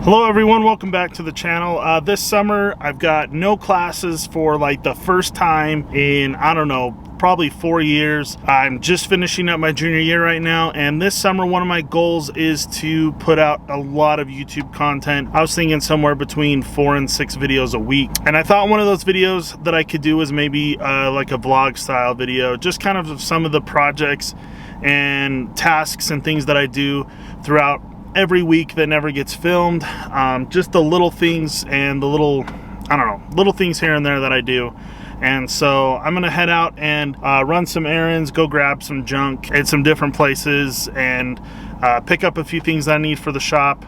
Hello everyone, welcome back to the channel. This summer I've got no classes for like the first time in, I don't know, probably 4 years. I'm just finishing up my junior year right now, and this summer one of my goals is to put out a lot of YouTube content. I was thinking somewhere between 4 and 6 videos a week, and I thought one of those videos that I could do was maybe like a vlog style video, just kind of some of the projects and tasks and things that I do throughout every week that never gets filmed. Just the little things and the little, I don't know, little things here and there that I do. And so I'm gonna head out and run some errands, go grab some junk at some different places, and pick up a few things that I need for the shop.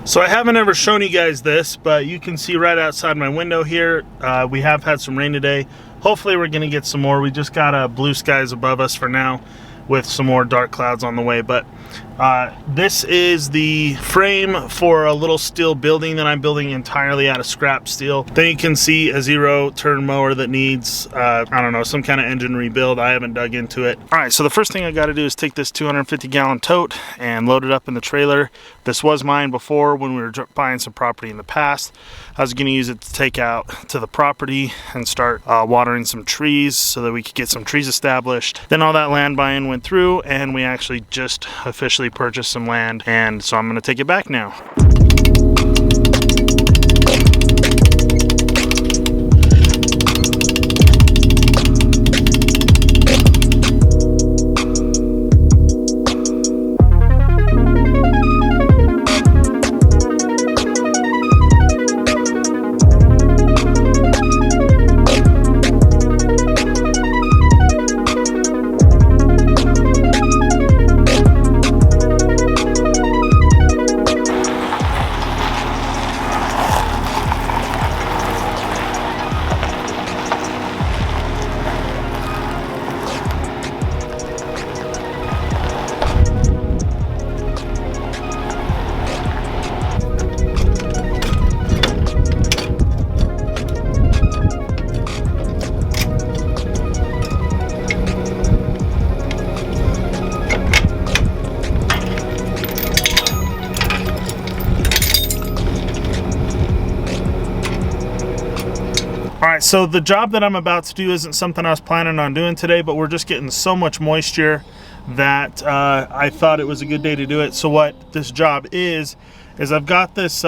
So I haven't ever shown you guys this, but you can see right outside my window here, we have had some rain today. Hopefully we're gonna get some more. We just got blue skies above us for now with some more dark clouds on the way. But this is the frame for a little steel building that I'm building entirely out of scrap steel. Then you can see a 0-turn mower that needs, I don't know, some kind of engine rebuild. I haven't dug into it. All right, so the first thing I gotta do is take this 250-gallon tote and load it up in the trailer. This was mine before when we were buying some property in the past. I was gonna use it to take out to the property and start watering some trees so that we could get some trees established. Then all that land buy-in went through, and we actually just officially purchased some land, and so I'm gonna take it back now. Alright, so the job that I'm about to do isn't something I was planning on doing today, but we're just getting so much moisture that I thought it was a good day to do it. So what this job is I've got this,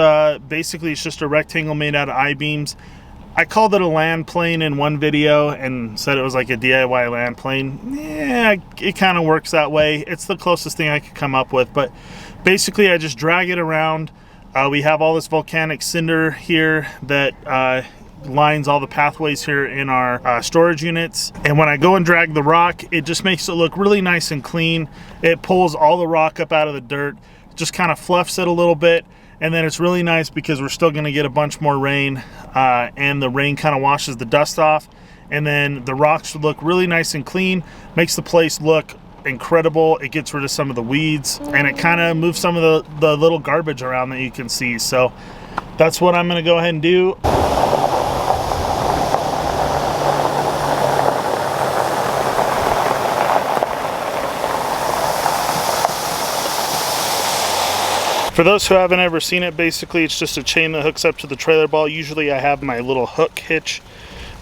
basically it's just a rectangle made out of I-beams. I called it a land plane in one video and said it was like a DIY land plane. Yeah, it kind of works that way. It's the closest thing I could come up with, but basically I just drag it around. We have all this volcanic cinder here that lines all the pathways here in our storage units, and when I go and drag the rock, it just makes it look really nice and clean. It pulls all the rock up out of the dirt, just kind of fluffs it a little bit, and then it's really nice because we're still going to get a bunch more rain, and the rain kind of washes the dust off, and then the rocks look really nice and clean, makes the place look incredible. It gets rid of some of the weeds, and it kind of moves some of the little garbage around that you can see. So that's what I'm going to go ahead and do. For those who haven't ever seen it, basically it's just a chain that hooks up to the trailer ball. Usually I have my little hook hitch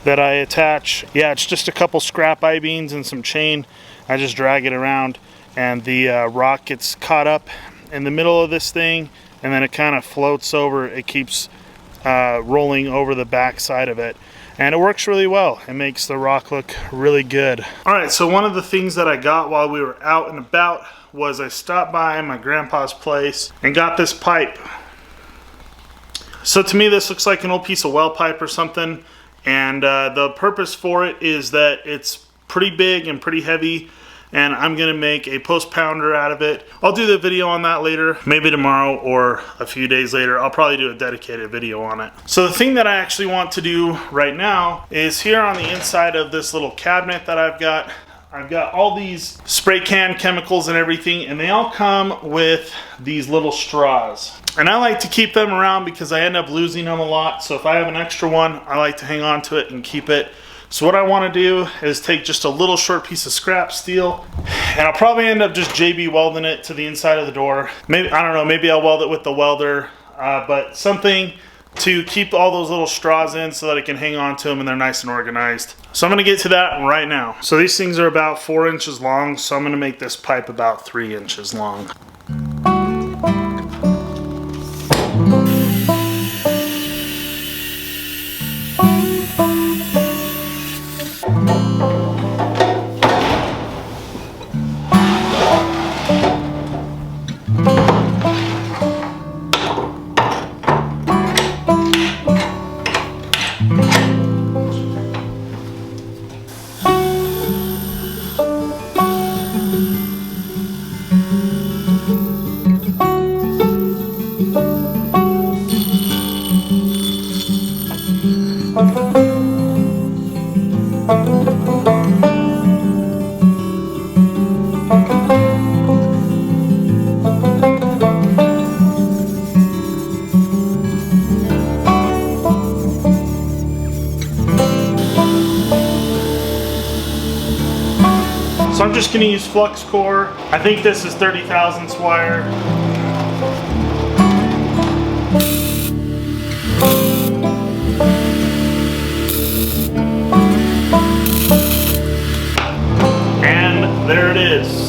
that I attach. Yeah, it's just a couple scrap I-beams and some chain. I just drag it around, and the rock gets caught up in the middle of this thing, and then it kind of floats over. It keeps rolling over the back side of it. and it works really well. It makes the rock look really good. All right, so one of the things that I got while we were out and about was I stopped by my grandpa's place and got this pipe. So to me, this looks like an old piece of well pipe or something, and the purpose for it is that it's pretty big and pretty heavy, and I'm gonna make a post pounder out of it. I'll do the video on that later, maybe tomorrow or a few days later. I'll probably do a dedicated video on it. So the thing that I actually want to do right now is here on the inside of this little cabinet that I've got all these spray can chemicals and everything, and they all come with these little straws. And I like to keep them around because I end up losing them a lot. So if I have an extra one, I like to hang on to it and keep it. So what I want to do is take just a little short piece of scrap steel, and I'll probably end up just JB welding it to the inside of the door. Maybe, I don't know, maybe I'll weld it with the welder, but something to keep all those little straws in so that I can hang on to them and they're nice and organized. So I'm gonna get to that right now. So these things are about 4 inches long, so I'm gonna make this pipe about 3 inches long. So I'm just going to use flux core. I think this is 30 thousandths wire. And there it is.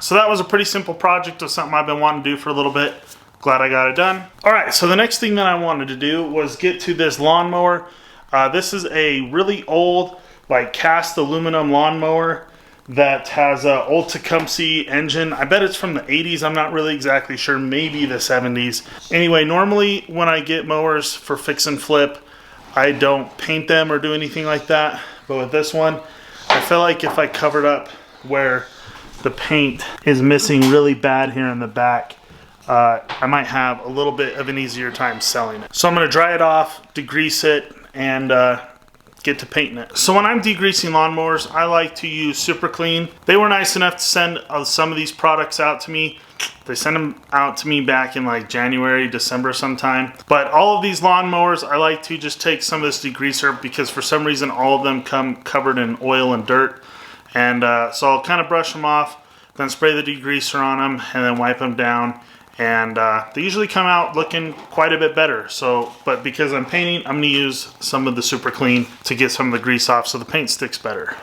So that was a pretty simple project of something I've been wanting to do for a little bit. Glad I got it done. All right, so the next thing that I wanted to do was get to this lawnmower. This is a really old, like cast aluminum lawnmower that has an old Tecumseh engine. I bet it's from the 80s. I'm not really exactly sure, maybe the 70s. Anyway, normally when I get mowers for fix and flip, I don't paint them or do anything like that. But with this one, I feel like if I covered up where the paint is missing really bad here in the back, I might have a little bit of an easier time selling it. So I'm gonna dry it off, degrease it, and get to painting it. So when I'm degreasing lawnmowers, I like to use Super Clean. They were nice enough to send some of these products out to me. They sent them out to me back in like January, December sometime. But all of these lawnmowers, I like to just take some of this degreaser because for some reason all of them come covered in oil and dirt. And so I'll kind of brush them off, then spray the degreaser on them, and then wipe them down. And they usually come out looking quite a bit better. So, but because I'm painting, I'm gonna use some of the Super Clean to get some of the grease off so the paint sticks better.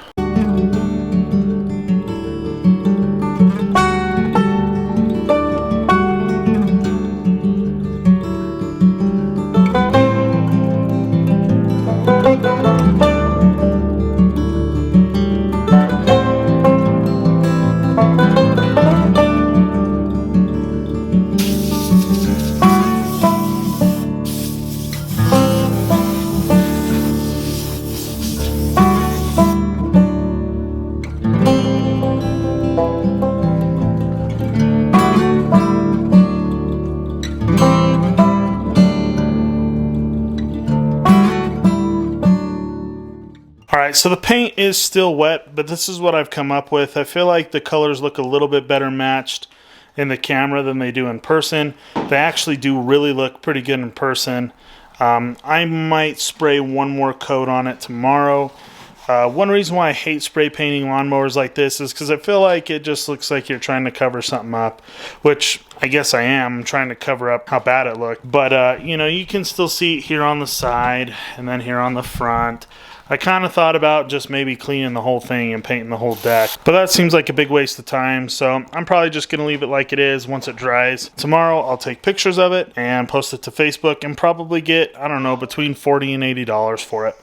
Alright, so the paint is still wet, but this is what I've come up with. I feel like the colors look a little bit better matched in the camera than they do in person. They actually do really look pretty good in person. I might spray one more coat on it tomorrow One reason why I hate spray painting lawnmowers like this is because I feel like it just looks like you're trying to cover something up, which I guess I am. I'm trying to cover up how bad it looked. But, you know, you can still see it here on the side and then here on the front. I kind of thought about just maybe cleaning the whole thing and painting the whole deck, but that seems like a big waste of time, so I'm probably just going to leave it like it is once it dries. Tomorrow I'll take pictures of it and post it to Facebook and probably get, I don't know, between $40 and $80 for it.